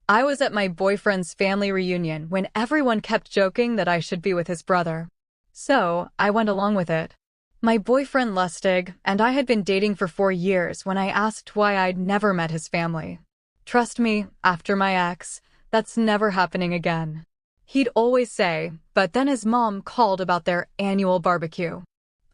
I was at my boyfriend's family reunion when everyone kept joking that I should be with his brother. So, I went along with it. My boyfriend Lustig and I had been dating for 4 years when I asked why I'd never met his family. Trust me, after my ex, that's never happening again. He'd always say, but then his mom called about their annual barbecue.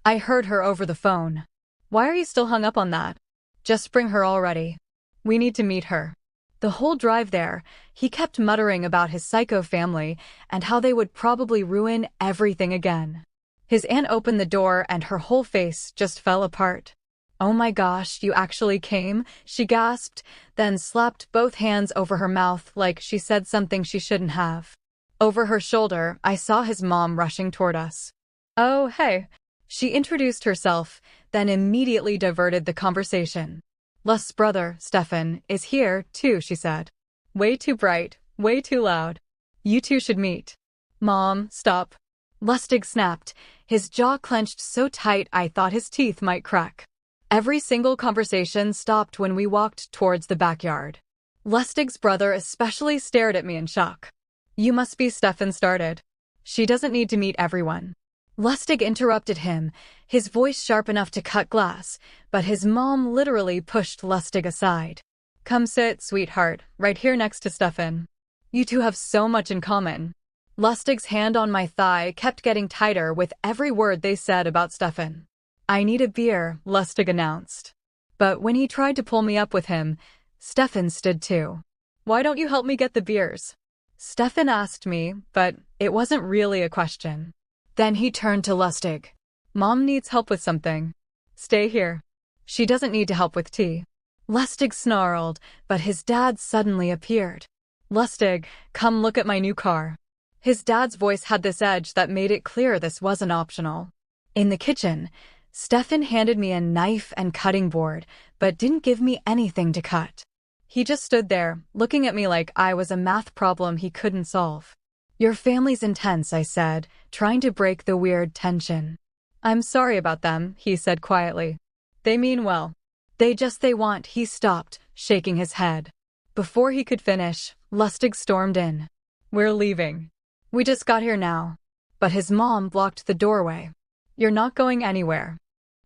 I heard her over the phone. Why are you still hung up on that? Just bring her already. We need to meet her. The whole drive there, he kept muttering about his psycho family and how they would probably ruin everything again. His aunt opened the door and her whole face just fell apart. "Oh my gosh, you actually came?" she gasped, then slapped both hands over her mouth like she said something she shouldn't have. Over her shoulder, I saw his mom rushing toward us. "Oh, hey." She introduced herself, then immediately diverted the conversation. "Lust's brother, Stefan, is here, too," she said. "Way too bright, way too loud. You two should meet." "Mom, stop." Lustig snapped, his jaw clenched so tight I thought his teeth might crack. Every single conversation stopped when we walked towards the backyard. Lustig's brother especially stared at me in shock. "You must be Stefan started. She doesn't need to meet everyone." Lustig interrupted him, his voice sharp enough to cut glass, but his mom literally pushed Lustig aside. "Come sit, sweetheart, right here next to Stefan. You two have so much in common." Lustig's hand on my thigh kept getting tighter with every word they said about Stefan. "I need a beer," Lustig announced. But when he tried to pull me up with him, Stefan stood too. "Why don't you help me get the beers?" Stefan asked me, but it wasn't really a question. Then he turned to Lustig. "Mom needs help with something. Stay here. She doesn't need to help with tea." Lustig snarled, but his dad suddenly appeared. "Lustig, come look at my new car." His dad's voice had this edge that made it clear this wasn't optional. In the kitchen, Stefan handed me a knife and cutting board, but didn't give me anything to cut. He just stood there, looking at me like I was a math problem he couldn't solve. "Your family's intense," I said, trying to break the weird tension. "I'm sorry about them," he said quietly. "They mean well. They want." He stopped, shaking his head. Before he could finish, Lustig stormed in. "We're leaving. We just got here now." But his mom blocked the doorway. "You're not going anywhere."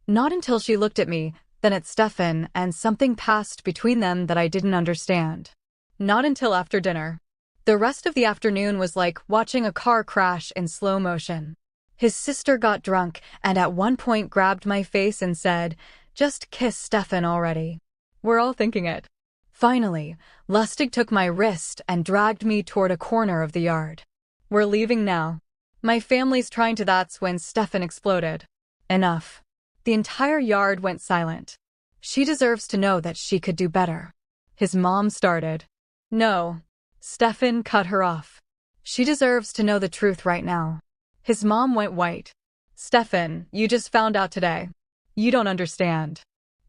Not until she looked at me, then at Stefan, and something passed between them that I didn't understand. Not until after dinner. The rest of the afternoon was like watching a car crash in slow motion. His sister got drunk and at one point grabbed my face and said, "Just kiss Stefan already." We're all thinking it. Finally, Lustig took my wrist and dragged me toward a corner of the yard. "We're leaving now. My family's trying to." That's when Stefan exploded. "Enough." The entire yard went silent. "She deserves to know that she could do better." His mom started. "No." Stefan cut her off. "She deserves to know the truth right now." His mom went white. "Stefan, you just found out today. You don't understand."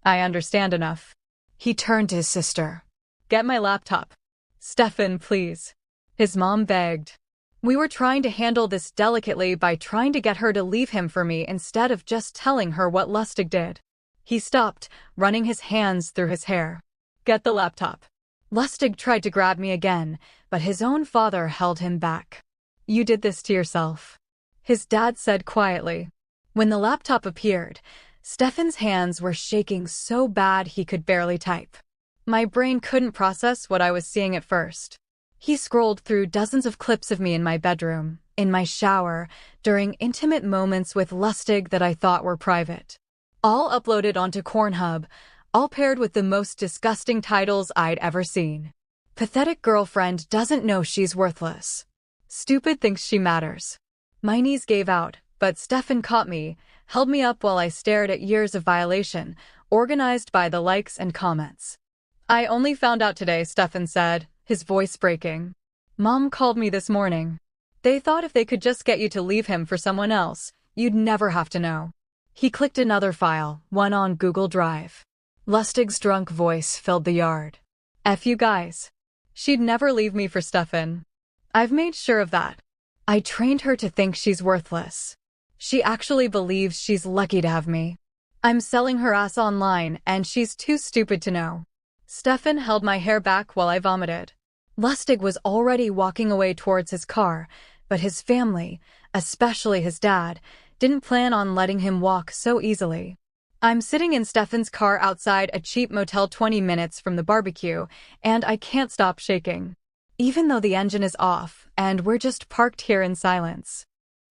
"I understand enough." He turned to his sister. "Get my laptop." "Stefan, please." His mom begged. We were trying to handle this delicately by trying to get her to leave him for me instead of just telling her what Lustig did. He stopped, running his hands through his hair. "Get the laptop." Lustig tried to grab me again, but his own father held him back. "You did this to yourself," his dad said quietly. When the laptop appeared, Stefan's hands were shaking so bad he could barely type. My brain couldn't process what I was seeing at first. He scrolled through dozens of clips of me in my bedroom, in my shower, during intimate moments with Lustig that I thought were private. All uploaded onto Pornhub, all paired with the most disgusting titles I'd ever seen. "Pathetic girlfriend doesn't know she's worthless. Stupid thinks she matters." My knees gave out, but Stefan caught me, held me up while I stared at years of violation, organized by the likes and comments. "I only found out today," Stefan said, his voice breaking. "Mom called me this morning. They thought if they could just get you to leave him for someone else, you'd never have to know." He clicked another file, one on Google Drive. Lustig's drunk voice filled the yard. "F you guys. She'd never leave me for Stefan. I've made sure of that. I trained her to think she's worthless. She actually believes she's lucky to have me. I'm selling her ass online and she's too stupid to know." Stefan held my hair back while I vomited. Lustig was already walking away towards his car, but his family, especially his dad, didn't plan on letting him walk so easily. I'm sitting in Stefan's car outside a cheap motel 20 minutes from the barbecue, and I can't stop shaking. Even though the engine is off, and we're just parked here in silence.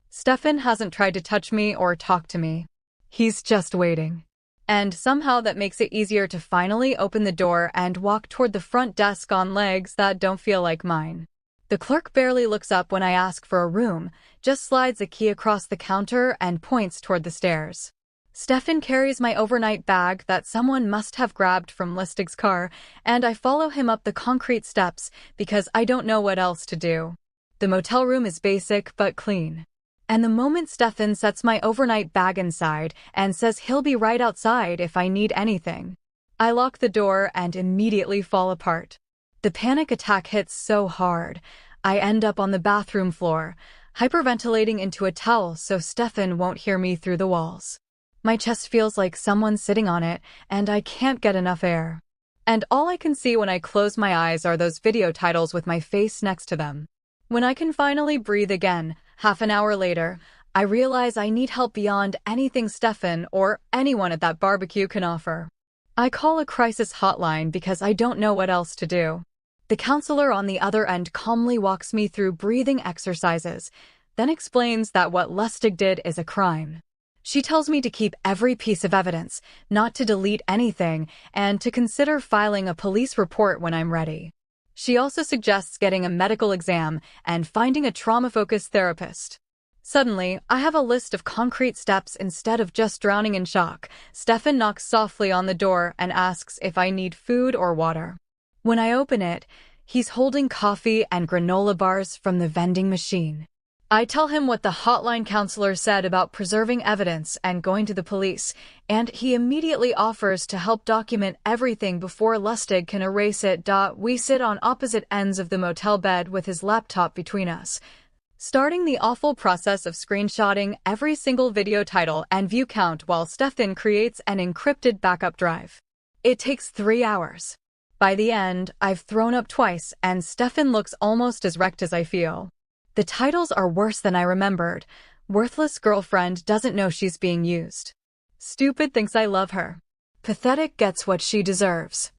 Stefan hasn't tried to touch me or talk to me. He's just waiting. And somehow that makes it easier to finally open the door and walk toward the front desk on legs that don't feel like mine. The clerk barely looks up when I ask for a room, just slides a key across the counter and points toward the stairs. Stefan carries my overnight bag that someone must have grabbed from Lustig's car, and I follow him up the concrete steps because I don't know what else to do. The motel room is basic but clean. And the moment Stefan sets my overnight bag inside and says he'll be right outside if I need anything, I lock the door and immediately fall apart. The panic attack hits so hard, I end up on the bathroom floor, hyperventilating into a towel so Stefan won't hear me through the walls. My chest feels like someone's sitting on it, and I can't get enough air. And all I can see when I close my eyes are those video titles with my face next to them. When I can finally breathe again, half an hour later, I realize I need help beyond anything Stefan or anyone at that barbecue can offer. I call a crisis hotline because I don't know what else to do. The counselor on the other end calmly walks me through breathing exercises, then explains that what Lustig did is a crime. She tells me to keep every piece of evidence, not to delete anything, and to consider filing a police report when I'm ready. She also suggests getting a medical exam and finding a trauma-focused therapist. Suddenly, I have a list of concrete steps instead of just drowning in shock. Stefan knocks softly on the door and asks if I need food or water. When I open it, he's holding coffee and granola bars from the vending machine. I tell him what the hotline counselor said about preserving evidence and going to the police, and he immediately offers to help document everything before Lustig can erase it. We sit on opposite ends of the motel bed with his laptop between us, starting the awful process of screenshotting every single video title and view count while Stefan creates an encrypted backup drive. It takes 3 hours. By the end, I've thrown up twice, and Stefan looks almost as wrecked as I feel. The titles are worse than I remembered. Worthless girlfriend doesn't know she's being used. Stupid thinks I love her. Pathetic gets what she deserves.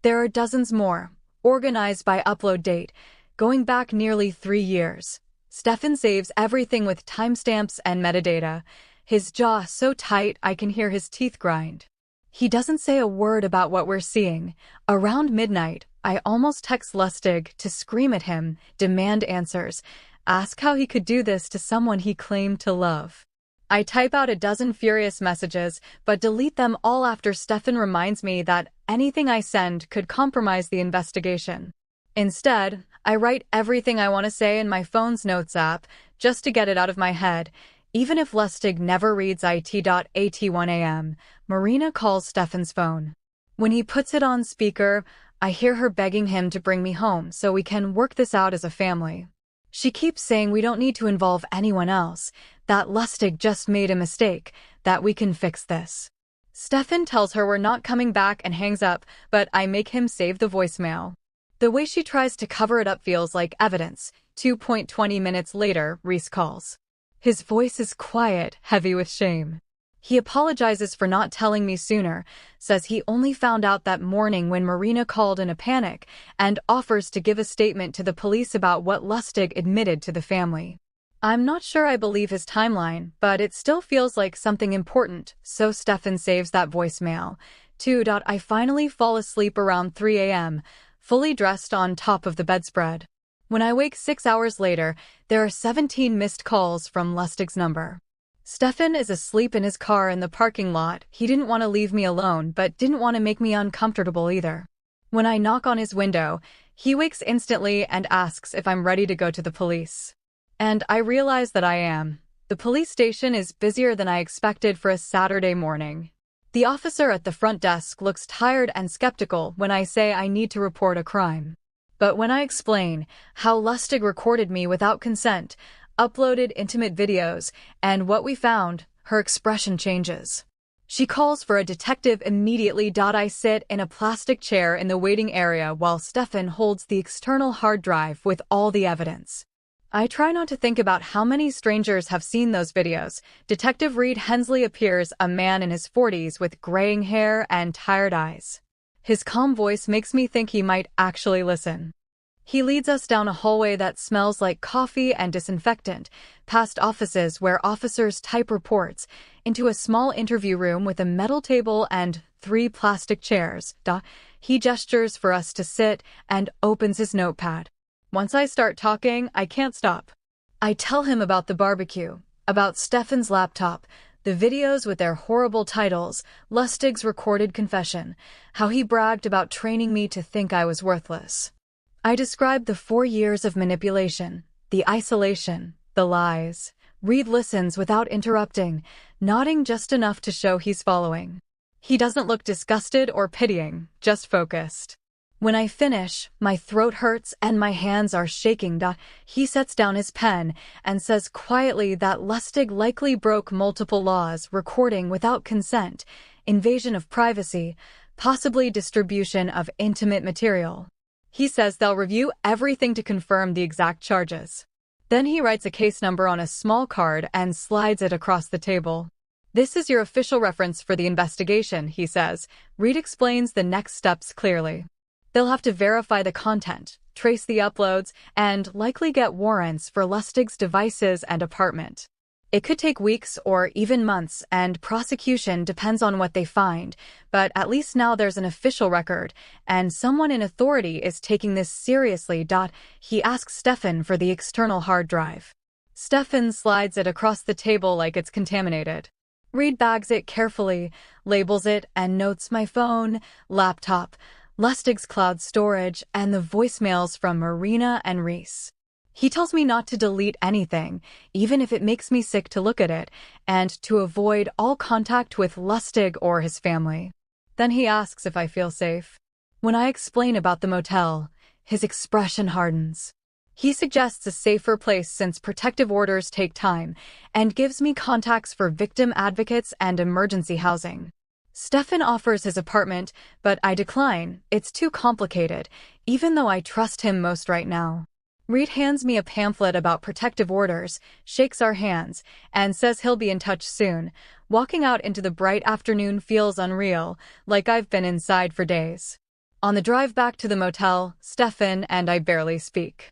There are dozens more, organized by upload date, going back nearly 3 years. Stefan saves everything with timestamps and metadata, his jaw so tight I can hear his teeth grind. He doesn't say a word about what we're seeing. Around midnight, I almost text Lustig to scream at him, demand answers, ask how he could do this to someone he claimed to love. I type out a dozen furious messages, but delete them all after Stefan reminds me that anything I send could compromise the investigation. Instead, I write everything I want to say in my phone's notes app, just to get it out of my head. Even if Lustig never reads it. 1 a.m., Marina calls Stefan's phone. When he puts it on speaker, I hear her begging him to bring me home so we can work this out as a family. She keeps saying we don't need to involve anyone else, that Lustig just made a mistake, that we can fix this. Stefan tells her we're not coming back and hangs up, but I make him save the voicemail. The way she tries to cover it up feels like evidence. 2.20 minutes later, Reese calls. His voice is quiet, heavy with shame. He apologizes for not telling me sooner, says he only found out that morning when Marina called in a panic, and offers to give a statement to the police about what Lustig admitted to the family. I'm not sure I believe his timeline, but it still feels like something important, so Stefan saves that voicemail. 2. I finally fall asleep around 3 a.m., fully dressed on top of the bedspread. When I wake 6 hours later, there are 17 missed calls from Lustig's number. Stefan is asleep in his car in the parking lot. He didn't want to leave me alone, but didn't want to make me uncomfortable either. When I knock on his window, he wakes instantly and asks if I'm ready to go to the police. And I realize that I am. The police station is busier than I expected for a Saturday morning. The officer at the front desk looks tired and skeptical when I say I need to report a crime. But when I explain how Lustig recorded me without consent, uploaded intimate videos, and what we found, her expression changes. She calls for a detective immediately. I sit in a plastic chair in the waiting area while Stefan holds the external hard drive with all the evidence. I try not to think about how many strangers have seen those videos. Detective Reed Hensley appears, a man in his 40s with graying hair and tired eyes. His calm voice makes me think he might actually listen. He leads us down a hallway that smells like coffee and disinfectant, past offices where officers type reports, into a small interview room with a metal table and 3 plastic chairs. He gestures for us to sit and opens his notepad. Once I start talking, I can't stop. I tell him about the barbecue, about Stefan's laptop, the videos with their horrible titles, Lustig's recorded confession, how he bragged about training me to think I was worthless. I describe the 4 years of manipulation, the isolation, the lies. Reed listens without interrupting, nodding just enough to show he's following. He doesn't look disgusted or pitying, just focused. When I finish, my throat hurts and my hands are shaking. He sets down his pen and says quietly that Lustig likely broke multiple laws, recording without consent, invasion of privacy, possibly distribution of intimate material. He says they'll review everything to confirm the exact charges. Then he writes a case number on a small card and slides it across the table. This is your official reference for the investigation, he says. Reed explains the next steps clearly. They'll have to verify the content, trace the uploads, and likely get warrants for Lustig's devices and apartment. It could take weeks or even months, and prosecution depends on what they find, but at least now there's an official record, and someone in authority is taking this seriously. He asks Stefan for the external hard drive. Stefan slides it across the table like it's contaminated. Reed bags it carefully, labels it, and notes my phone, laptop, Lustig's cloud storage, and the voicemails from Marina and Reese. He tells me not to delete anything, even if it makes me sick to look at it, and to avoid all contact with Lustig or his family. Then he asks if I feel safe. When I explain about the motel, his expression hardens. He suggests a safer place since protective orders take time, and gives me contacts for victim advocates and emergency housing. Stefan offers his apartment, but I decline. It's too complicated, even though I trust him most right now. Reed hands me a pamphlet about protective orders, shakes our hands, and says he'll be in touch soon. Walking out into the bright afternoon feels unreal, like I've been inside for days. On the drive back to the motel, Stefan and I barely speak.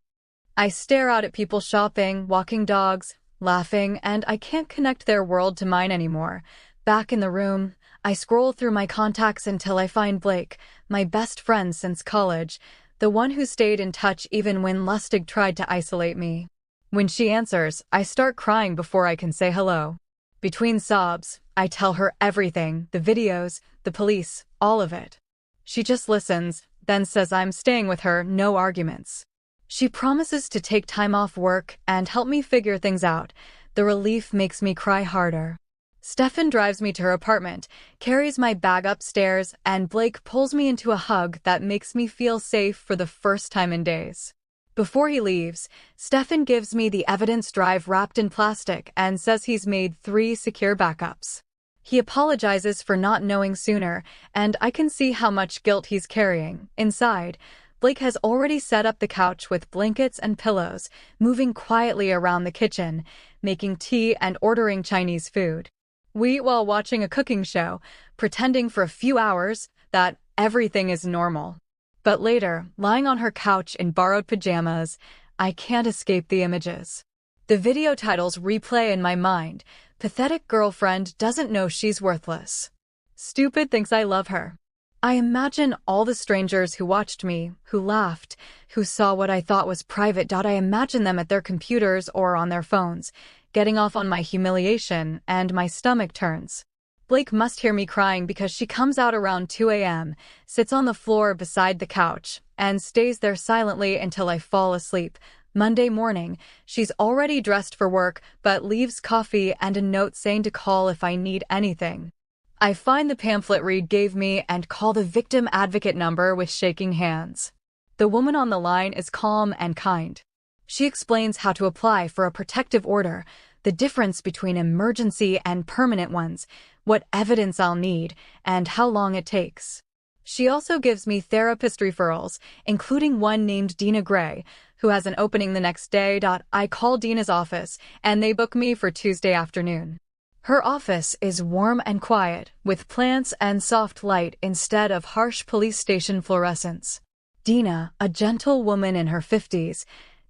I stare out at people shopping, walking dogs, laughing, and I can't connect their world to mine anymore. Back in the room, I scroll through my contacts until I find Blake, my best friend since college, the one who stayed in touch even when Lustig tried to isolate me. When she answers, I start crying before I can say hello. Between sobs, I tell her everything, the videos, the police, all of it. She just listens, then says I'm staying with her, no arguments. She promises to take time off work and help me figure things out. The relief makes me cry harder. Stefan drives me to her apartment, carries my bag upstairs, and Blake pulls me into a hug that makes me feel safe for the first time in days. Before he leaves, Stefan gives me the evidence drive wrapped in plastic and says he's made 3 secure backups. He apologizes for not knowing sooner, and I can see how much guilt he's carrying. Inside, Blake has already set up the couch with blankets and pillows, moving quietly around the kitchen, making tea and ordering Chinese food. We eat while watching a cooking show, pretending for a few hours that everything is normal. But later, lying on her couch in borrowed pajamas, I can't escape the images. The video titles replay in my mind. Pathetic girlfriend doesn't know she's worthless. Stupid thinks I love her. I imagine all the strangers who watched me, who laughed, who saw what I thought was private. I imagine them at their computers or on their phones, getting off on my humiliation, and my stomach turns. Blake must hear me crying because she comes out around 2 a.m., sits on the floor beside the couch, and stays there silently until I fall asleep. Monday morning, she's already dressed for work, but leaves coffee and a note saying to call if I need anything. I find the pamphlet Reed gave me and call the victim advocate number with shaking hands. The woman on the line is calm and kind. She explains how to apply for a protective order, the difference between emergency and permanent ones, what evidence I'll need, and how long it takes. She also gives me therapist referrals, including one named Dina Gray, who has an opening the next day. I call Dina's office, and they book me for Tuesday afternoon. Her office is warm and quiet, with plants and soft light instead of harsh police station fluorescence. Dina, a gentle woman in her 50s,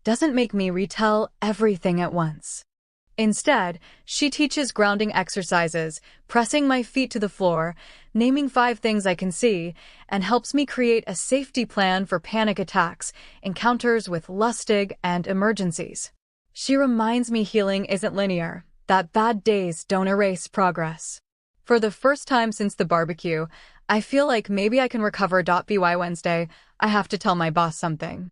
doesn't make me retell everything at once. Instead, she teaches grounding exercises, pressing my feet to the floor, naming 5 things I can see, and helps me create a safety plan for panic attacks, encounters with Lustig, and emergencies. She reminds me healing isn't linear, that bad days don't erase progress. For the first time since the barbecue, I feel like maybe I can recover. By Wednesday, I have to tell my boss something.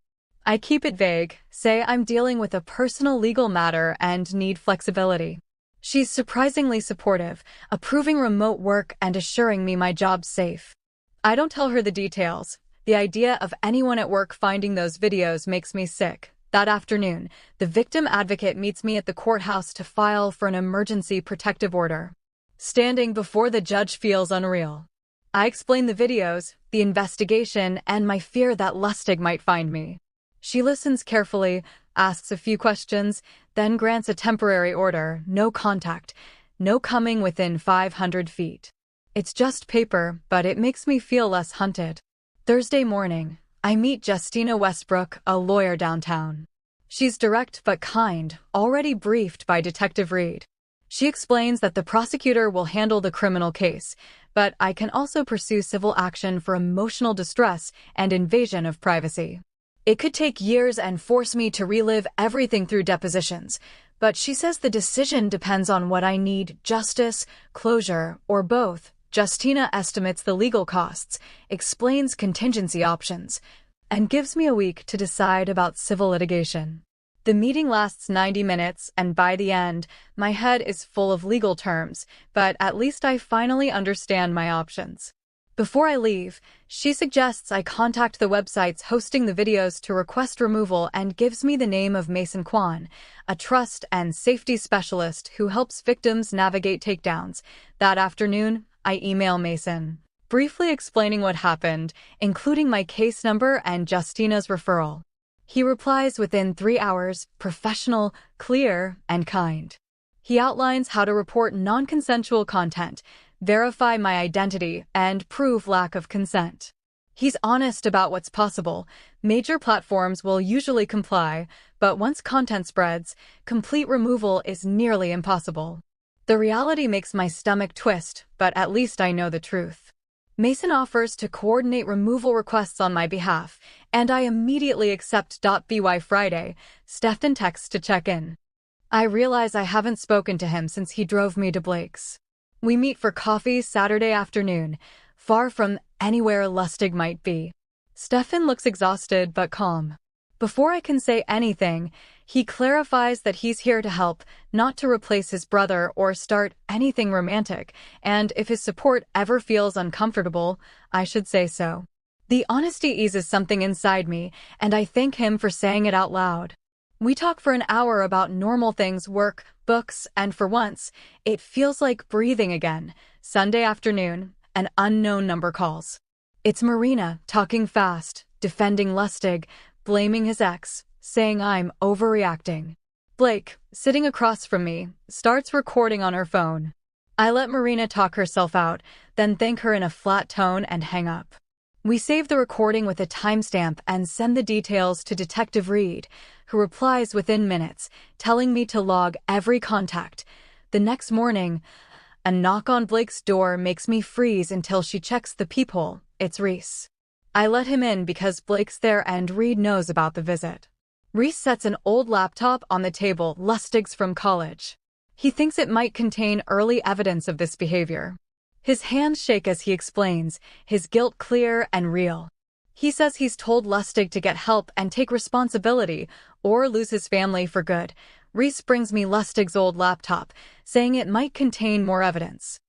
I keep it vague, say I'm dealing with a personal legal matter and need flexibility. She's surprisingly supportive, approving remote work and assuring me my job's safe. I don't tell her the details. The idea of anyone at work finding those videos makes me sick. That afternoon, the victim advocate meets me at the courthouse to file for an emergency protective order. Standing before the judge feels unreal. I explain the videos, the investigation, and my fear that Lustig might find me. She listens carefully, asks a few questions, then grants a temporary order: no contact, no coming within 500 feet. It's just paper, but it makes me feel less hunted. Thursday morning, I meet Justina Westbrook, a lawyer downtown. She's direct but kind, already briefed by Detective Reed. She explains that the prosecutor will handle the criminal case, but I can also pursue civil action for emotional distress and invasion of privacy. It could take years and force me to relive everything through depositions, but she says the decision depends on what I need: justice, closure, or both. Justina estimates the legal costs, explains contingency options, and gives me a week to decide about civil litigation. The meeting lasts 90 minutes, and by the end, my head is full of legal terms, but at least I finally understand my options. Before I leave, she suggests I contact the websites hosting the videos to request removal and gives me the name of Mason Kwan, a trust and safety specialist who helps victims navigate takedowns. That afternoon, I email Mason, briefly explaining what happened, including my case number and Justina's referral. He replies within 3 hours, professional, clear, and kind. He outlines how to report non-consensual content, verify my identity, and prove lack of consent. He's honest about what's possible. Major platforms will usually comply, but once content spreads, complete removal is nearly impossible. The reality makes my stomach twist, but at least I know the truth. Mason offers to coordinate removal requests on my behalf, and I immediately accept. By Friday, Stefan texts to check in. I realize I haven't spoken to him since he drove me to Blake's. We meet for coffee Saturday afternoon, far from anywhere Lustig might be. Stefan looks exhausted but calm. Before I can say anything, he clarifies that he's here to help, not to replace his brother or start anything romantic, and if his support ever feels uncomfortable, I should say so. The honesty eases something inside me, and I thank him for saying it out loud. We talk for an hour about normal things: work, books, and for once, it feels like breathing again. Sunday afternoon, an unknown number calls. It's Marina, talking fast, defending Lustig, blaming his ex, saying I'm overreacting. Blake, sitting across from me, starts recording on her phone. I let Marina talk herself out, then thank her in a flat tone and hang up. We save the recording with a timestamp and send the details to Detective Reed, who replies within minutes, telling me to log every contact. The next morning, a knock on Blake's door makes me freeze until she checks the peephole. It's Reese. I let him in because Blake's there and Reed knows about the visit. Reese sets an old laptop on the table, Lustig's from college. He thinks it might contain early evidence of this behavior. His hands shake as he explains, his guilt clear and real. He says he's told Lustig to get help and take responsibility, or lose his family for good. Reese brings me Lustig's old laptop, saying it might contain more evidence.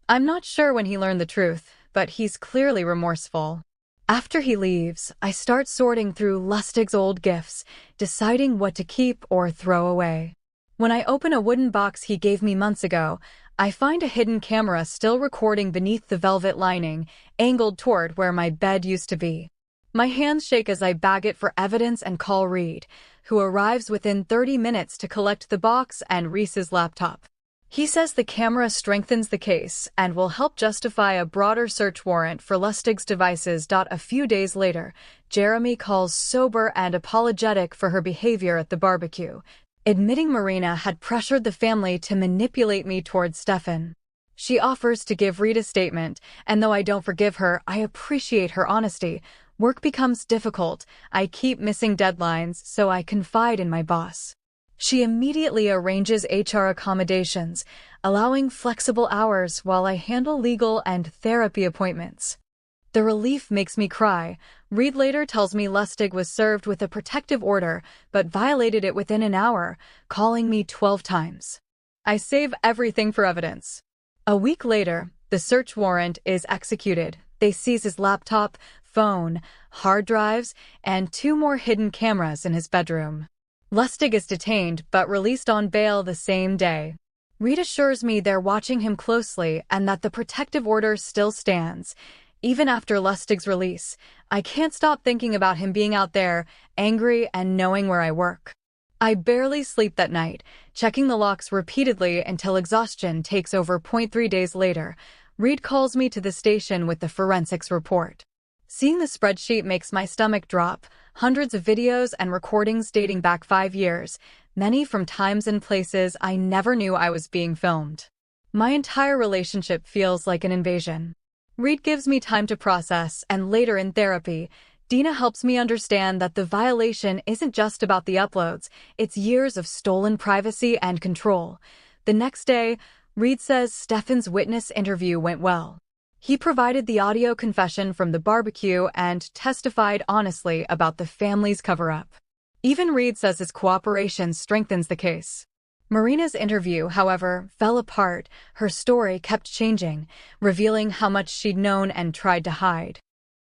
I'm not sure when he learned the truth, but he's clearly remorseful. After he leaves, I start sorting through Lustig's old gifts, deciding what to keep or throw away. When I open a wooden box he gave me months ago, I find a hidden camera still recording beneath the velvet lining, angled toward where my bed used to be. My hands shake as I bag it for evidence and call Reed, who arrives within 30 minutes to collect the box and Reese's laptop. He says the camera strengthens the case and will help justify a broader search warrant for Lustig's devices. A few days later, Jeremy calls sober and apologetic for her behavior at the barbecue, admitting Marina had pressured the family to manipulate me towards Stefan. She offers to give Reed a statement, and though I don't forgive her, I appreciate her honesty. Work becomes difficult. I keep missing deadlines, so I confide in my boss. She immediately arranges HR accommodations, allowing flexible hours while I handle legal and therapy appointments. The relief makes me cry. Reed later tells me Lustig was served with a protective order, but violated it within an hour, calling me 12 times. I save everything for evidence. A week later, the search warrant is executed. They seize his laptop, phone, hard drives, and 2 more hidden cameras in his bedroom. Lustig is detained but released on bail the same day. Reed assures me they're watching him closely and that the protective order still stands. Even after Lustig's release, I can't stop thinking about him being out there, angry and knowing where I work. I barely sleep that night, checking the locks repeatedly until exhaustion takes over. 3 days later, Reed calls me to the station with the forensics report. Seeing the spreadsheet makes my stomach drop. Hundreds of videos and recordings dating back 5 years, many from times and places I never knew I was being filmed. My entire relationship feels like an invasion. Reed gives me time to process, and later in therapy, Dina helps me understand that the violation isn't just about the uploads, it's years of stolen privacy and control. The next day, Reed says Stefan's witness interview went well. He provided the audio confession from the barbecue and testified honestly about the family's cover-up. Even Reed says his cooperation strengthens the case. Marina's interview, however, fell apart. Her story kept changing, revealing how much she'd known and tried to hide.